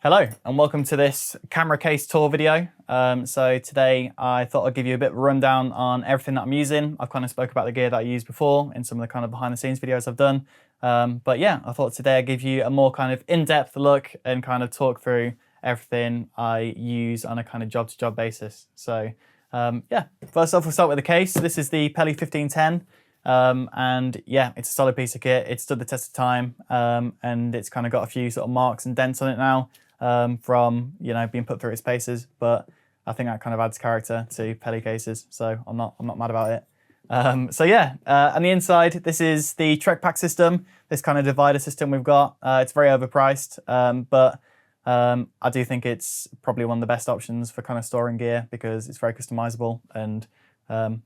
Hello and welcome to this camera case tour video. So today I thought I'd give you a bit of a rundown on everything that I'm using. I've kind of spoke about the gear that I used before in some of the kind of behind the scenes videos I've done. But yeah, I thought today I'd give you a more kind of in-depth look and kind of talk through everything I use on a kind of job-to-job basis. So yeah, first off we'll start with the case. This is the Peli 1510. And yeah, it's a solid piece of kit. It's stood the test of time, and it's kind of got a few sort of marks and dents on it now from being put through its paces. But I think that kind of adds character to Peli cases, so I'm not mad about it. So yeah, on the inside, this is the Trekpak system. This kind of divider system we've got. It's very overpriced, but I do think it's probably one of the best options for kind of storing gear because it's very customizable and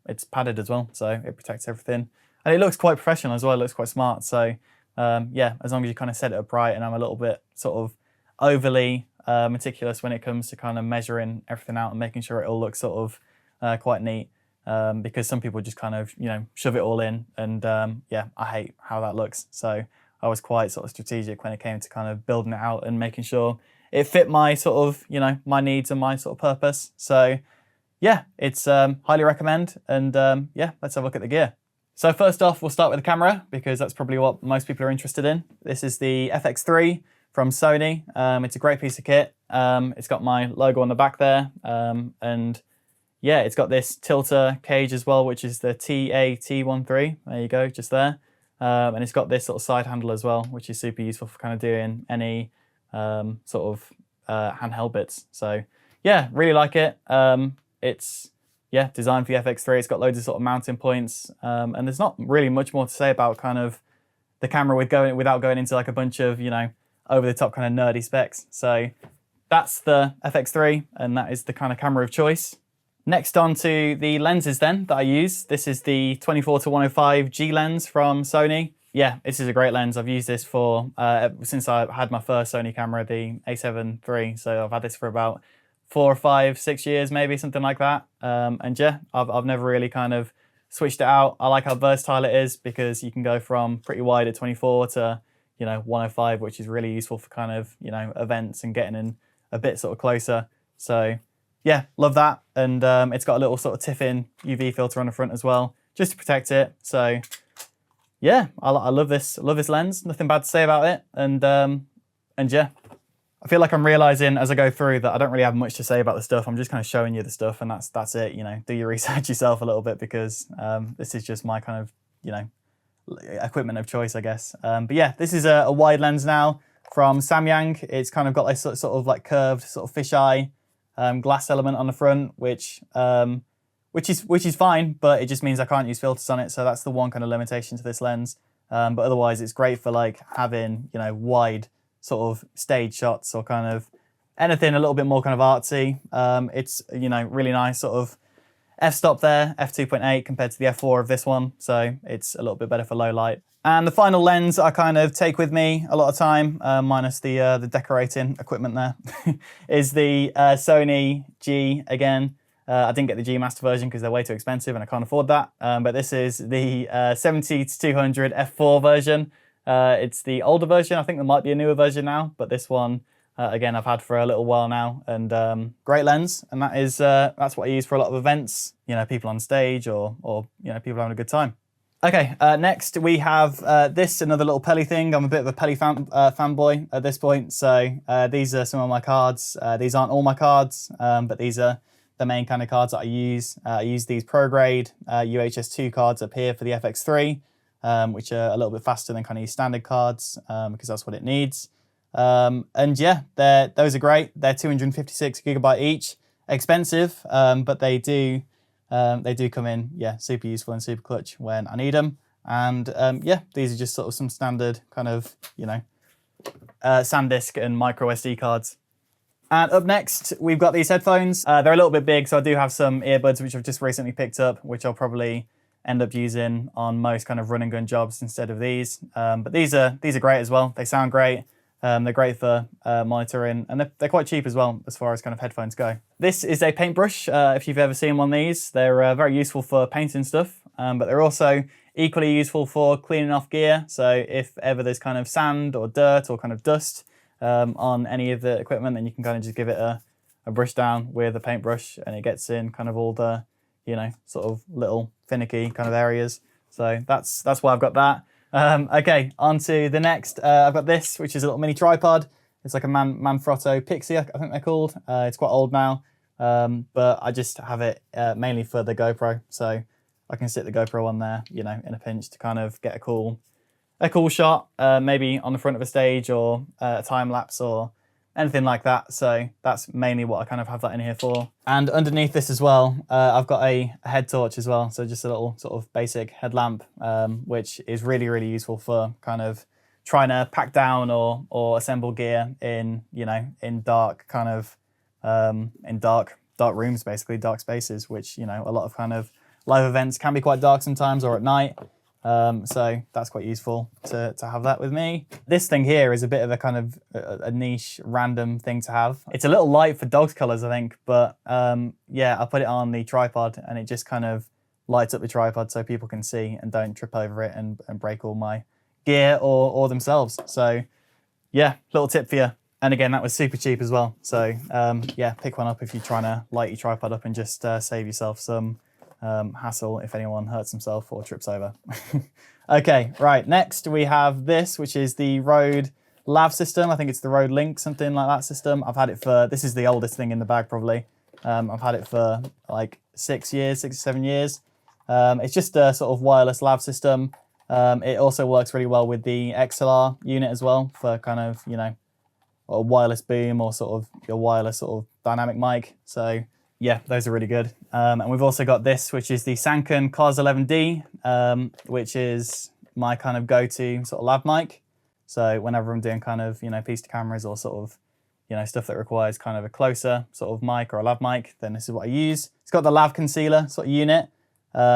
it's padded as well, so it protects everything. And it looks quite professional as well, it looks quite smart. So yeah, as long as you kind of set it up right, and I'm a little bit sort of overly meticulous when it comes to kind of measuring everything out and making sure it all looks sort of quite neat. Because some people just kind of, shove it all in and yeah, I hate how that looks. So I was quite sort of strategic when it came to kind of building it out and making sure it fit my sort of, my needs and my sort of purpose. So yeah, it's highly recommend, and yeah, let's have a look at the gear. So first off, we'll start with the camera because that's probably what most people are interested in. This is the FX3 from Sony. It's a great piece of kit. It's got my logo on the back there, and yeah, it's got this tilter cage as well, which is the TAT13. There you go, just there. And it's got this sort of side handle as well, which is super useful for kind of doing any sort of handheld bits. So yeah, really like it. It's designed for the FX3. It's got loads of sort of mounting points, and there's not really much more to say about kind of the camera without going into like a bunch of over the top kind of nerdy specs. So that's the FX3, and that is the kind of camera of choice. Next on to the lenses then that I use. This is the 24-105 G Lens from Sony. Yeah, this is a great lens. I've used this for since I had my first Sony camera, the A7 III. So I've had this for about 4 or 5, 6 years, maybe something like that. And yeah, I've never really kind of switched it out. I like how versatile it is because you can go from pretty wide at 24 to 105, which is really useful for kind of events and getting in a bit sort of closer. So yeah, love that. And it's got a little sort of tiff-in UV filter on the front as well, just to protect it. So yeah, I love this lens. Nothing bad to say about it. And yeah, I feel like I'm realizing as I go through that I don't really have much to say about the stuff. I'm just kind of showing you the stuff, and that's it. Do your research yourself a little bit because this is just my kind of equipment of choice, I guess. But yeah, this is a wide lens now from Samyang. It's kind of got this sort of like curved sort of fisheye glass element on the front, which is fine, but it just means I can't use filters on it. So that's the one kind of limitation to this lens. But otherwise, it's great for like having wide sort of stage shots or kind of anything a little bit more kind of artsy. It's really nice sort of f-stop there, f2.8 compared to the f4 of this one, so it's a little bit better for low light. And the final lens I kind of take with me a lot of time, minus the decorating equipment there, is the Sony G again. I didn't get the G Master version because they're way too expensive and I can't afford that. But this is the 70-200 f4 version. It's the older version. I think there might be a newer version now, but this one, again, I've had for a little while now, and great lens. And that's what I use for a lot of events, people on stage or people having a good time. Okay, next we have another little Peli thing. I'm a bit of a Peli fanboy at this point. So these are some of my cards. These aren't all my cards, but these are the main kind of cards that I use. I use these ProGrade UHS-II cards up here for the FX3. Which are a little bit faster than kind of your standard cards because that's what it needs. And yeah, those are great. They're 256 gigabyte each, expensive, but they do come in, yeah, super useful and super clutch when I need them. And yeah, these are just sort of some standard kind of, SanDisk and micro SD cards. And up next, we've got these headphones. They're a little bit big, so I do have some earbuds which I've just recently picked up, which I'll probably end up using on most kind of run and gun jobs instead of these. But these are great as well. They sound great. They're great for monitoring, and they're quite cheap as well as far as kind of headphones go. This is a paintbrush. If you've ever seen one of these, they're very useful for painting stuff, but they're also equally useful for cleaning off gear. So if ever there's kind of sand or dirt or kind of dust on any of the equipment, then you can kind of just give it a brush down with a paintbrush and it gets in kind of all the, you know, sort of little finicky kind of areas. So that's why I've got that. Okay, on to the next. I've got this, which is a little mini tripod. It's like a Manfrotto PIXI, I think they're called. It's quite old now, but I just have it mainly for the GoPro. So I can stick the GoPro on there, you know, in a pinch to kind of get a cool shot, maybe on the front of a stage or a time lapse or anything like that. So that's mainly what I kind of have that in here for. And underneath this as well, I've got a head torch as well. So just a little sort of basic headlamp, which is really, really useful for kind of trying to pack down or assemble gear in, you know, in dark kind of, in dark rooms, basically dark spaces, which, you know, a lot of kind of live events can be quite dark sometimes or at night. So that's quite useful to have that with me. This thing here is a bit of a kind of a niche, random thing to have. It's a little light for dogs colours, I think, but yeah, I put it on the tripod and it just kind of lights up the tripod so people can see and don't trip over it and break all my gear or themselves. So yeah, little tip for you. And again, that was super cheap as well. So yeah, pick one up if you're trying to light your tripod up and just save yourself some hassle if anyone hurts himself or trips over. Okay, right, next we have this, which is the Rode Lav system. I think it's the Rode Link, something like that system. I've had it for, this is the oldest thing in the bag probably. I've had it for like 6 or 7 years. It's just a sort of wireless Lav system. It also works really well with the XLR unit as well for kind of, you know, a wireless boom or sort of your wireless sort of dynamic mic. So yeah, those are really good. And we've also got this, which is the Sanken Cos 11D, which is my kind of go-to sort of lav mic. So whenever I'm doing kind of, you know, piece to cameras or sort of, you know, stuff that requires kind of a closer sort of mic or a lav mic, then this is what I use. It's got the lav concealer sort of unit,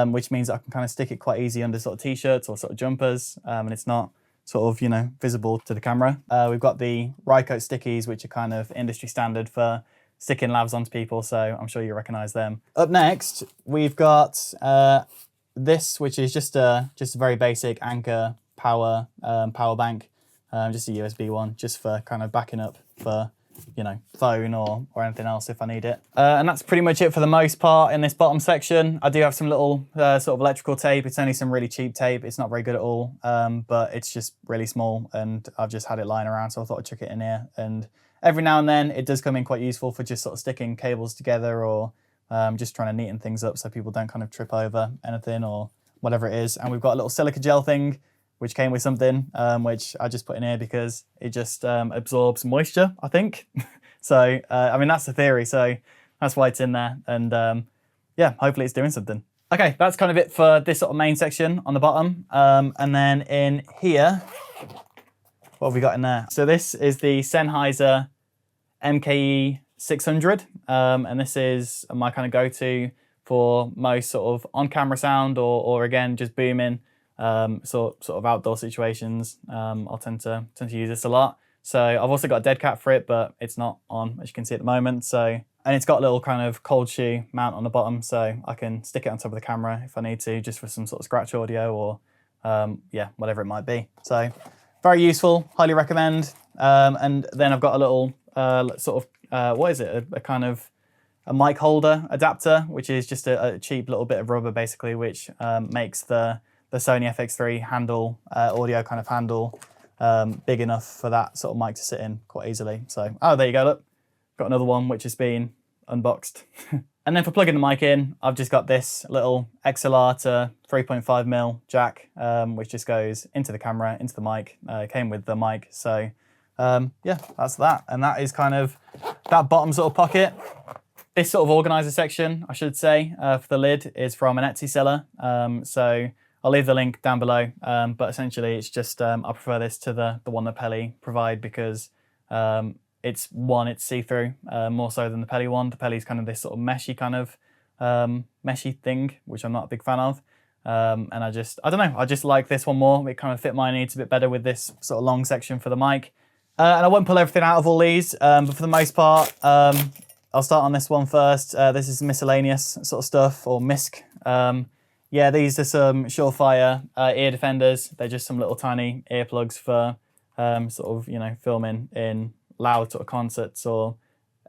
which means I can kind of stick it quite easy under sort of t-shirts or sort of jumpers, and it's not sort of, you know, visible to the camera. We've got the Rycoat stickies, which are kind of industry standard for sticking lavs onto people, so I'm sure you recognise them. Up next, we've got this, which is just a very basic Anker power bank, just a USB one, just for kind of backing up for, you know, phone or anything else if I need it. And that's pretty much it for the most part in this bottom section. I do have some little sort of electrical tape. It's only some really cheap tape. It's not very good at all, but it's just really small and I've just had it lying around, so I thought I'd chuck it in here. And every now and then it does come in quite useful for just sort of sticking cables together or just trying to neaten things up so people don't kind of trip over anything or whatever it is. And we've got a little silica gel thing, which came with something, which I just put in here because it just absorbs moisture, I think. So, I mean, that's the theory. So that's why it's in there. And yeah, hopefully it's doing something. Okay, that's kind of it for this sort of main section on the bottom. And then in here, what have we got in there? So this is the Sennheiser MKE 600. And this is my kind of go-to for most sort of on-camera sound or again, just booming. Sort of outdoor situations. I'll tend to use this a lot. So I've also got a dead cat for it, but it's not on, as you can see at the moment. So, and it's got a little kind of cold shoe mount on the bottom, so I can stick it on top of the camera if I need to, just for some sort of scratch audio or yeah, whatever it might be. So very useful, highly recommend. And then I've got a little sort of what is it? A kind of a mic holder adapter, which is just a cheap little bit of rubber basically, which makes the Sony FX3 handle, audio kind of handle, big enough for that sort of mic to sit in quite easily. So, oh, there you go, look. Got another one which has been unboxed. And then for plugging the mic in, I've just got this little XLR to 3.5mm jack, which just goes into the camera, into the mic. It came with the mic. So, yeah, that's that. And that is kind of that bottom sort of pocket. This sort of organizer section, I should say, for the lid is from an Etsy seller. So I'll leave the link down below, but essentially it's just, I prefer this to the one that Peli provide because it's see-through more so than the Peli one. The Peli's kind of this sort of meshy kind of meshy thing, which I'm not a big fan of. And I don't know, I just like this one more. It kind of fit my needs a bit better with this sort of long section for the mic. And I won't pull everything out of all these, but for the most part, I'll start on this one first. This is miscellaneous sort of stuff, or Misc. Yeah, these are some Surefire ear defenders. They're just some little tiny earplugs for sort of, you know, filming in loud sort of concerts or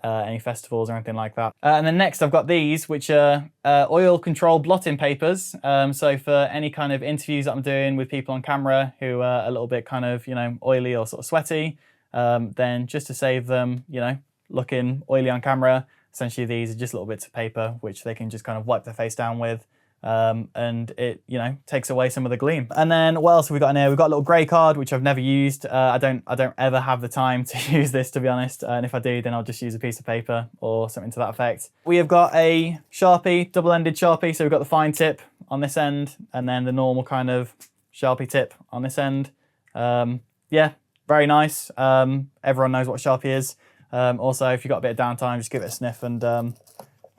any festivals or anything like that. And then next I've got these, which are oil control blotting papers. So for any kind of interviews that I'm doing with people on camera who are a little bit kind of, you know, oily or sort of sweaty, then just to save them, you know, looking oily on camera, essentially these are just little bits of paper which they can just kind of wipe their face down with. And it, you know, takes away some of the gleam. And then what else have we got in here? We've got a little grey card, which I've never used. I don't ever have the time to use this, to be honest. And if I do, then I'll just use a piece of paper or something to that effect. We have got a Sharpie, double-ended Sharpie. So we've got the fine tip on this end and then the normal kind of Sharpie tip on this end. Yeah, very nice. Everyone knows what Sharpie is. Also, if you've got a bit of downtime, just give it a sniff and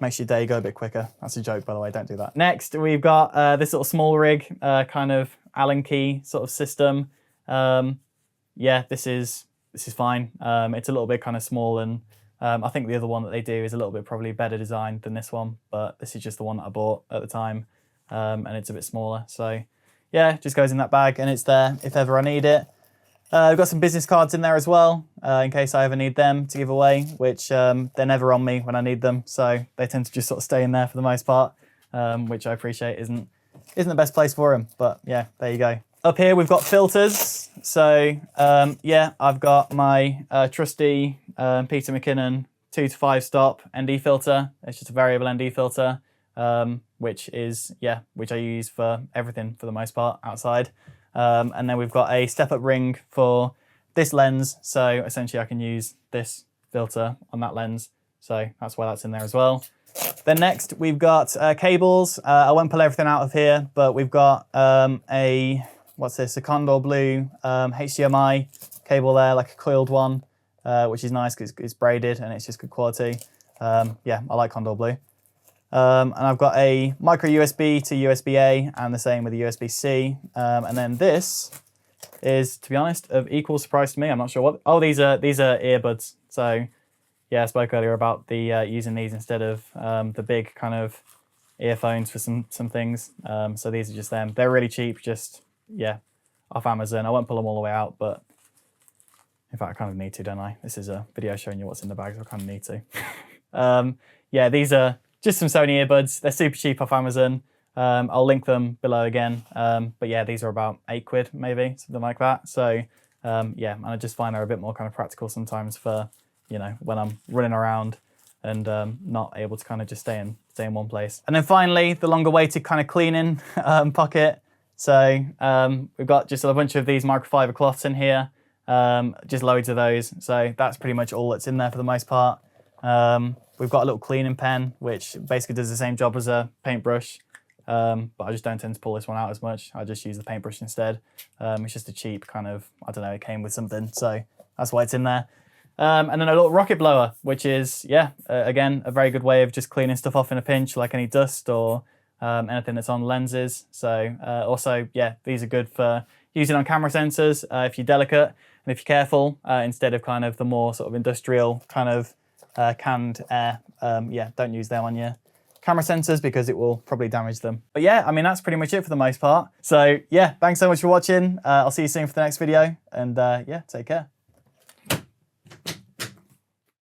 makes your day go a bit quicker. That's a joke, by the way, don't do that. Next, we've got this little small rig, kind of Allen key sort of system. Yeah, this is fine. It's a little bit kind of small, and I think the other one that they do is a little bit probably better designed than this one, but this is just the one that I bought at the time, and it's a bit smaller. So yeah, just goes in that bag, and it's there if ever I need it. We've got some business cards in there as well, in case I ever need them to give away, which they're never on me when I need them, so they tend to just sort of stay in there for the most part, which I appreciate isn't the best place for them, but yeah, there you go. Up here we've got filters, so yeah, I've got my trusty Peter McKinnon 2 to 5 stop ND filter. It's just a variable ND filter, which I use for everything for the most part outside. And then we've got a step-up ring for this lens, so essentially I can use this filter on that lens, so that's why that's in there as well. Then next we've got cables. I won't pull everything out of here, but we've got a Condor Blue HDMI cable there, like a coiled one, which is nice because it's braided and it's just good quality. Yeah, I like Condor Blue. And I've got a micro USB to USB-A and the same with the USB-C. And then this is, to be honest, of equal surprise to me. I'm not sure what. Oh, these are earbuds. So yeah, I spoke earlier about the using these instead of the big kind of earphones for some things. So these are just them. They're really cheap, just yeah, off Amazon. I won't pull them all the way out, but in fact I kind of need to, don't I? This is a video showing you what's in the bag, so I kind of need to. Yeah, these are just some Sony earbuds. They're super cheap off Amazon. I'll link them below again. But yeah, these are about £8 maybe, something like that. So yeah, and I just find they're a bit more kind of practical sometimes for, you know, when I'm running around and not able to kind of just stay in one place. And then finally, the longer weighted kind of cleaning pocket. So we've got just a bunch of these microfiber cloths in here, just loads of those. So that's pretty much all that's in there for the most part. We've got a little cleaning pen, which basically does the same job as a paintbrush, but I just don't tend to pull this one out as much. I just use the paintbrush instead. It's just a cheap kind of, I don't know, it came with something, so that's why it's in there. And then a little rocket blower, which is, yeah, again, a very good way of just cleaning stuff off in a pinch, like any dust or anything that's on lenses. So also, yeah, these are good for using on camera sensors if you're delicate and if you're careful, instead of kind of the more sort of industrial kind of canned air. Yeah, don't use them on your camera sensors because it will probably damage them. But yeah, I mean, that's pretty much it for the most part. So yeah, thanks so much for watching. I'll see you soon for the next video, and yeah, take care.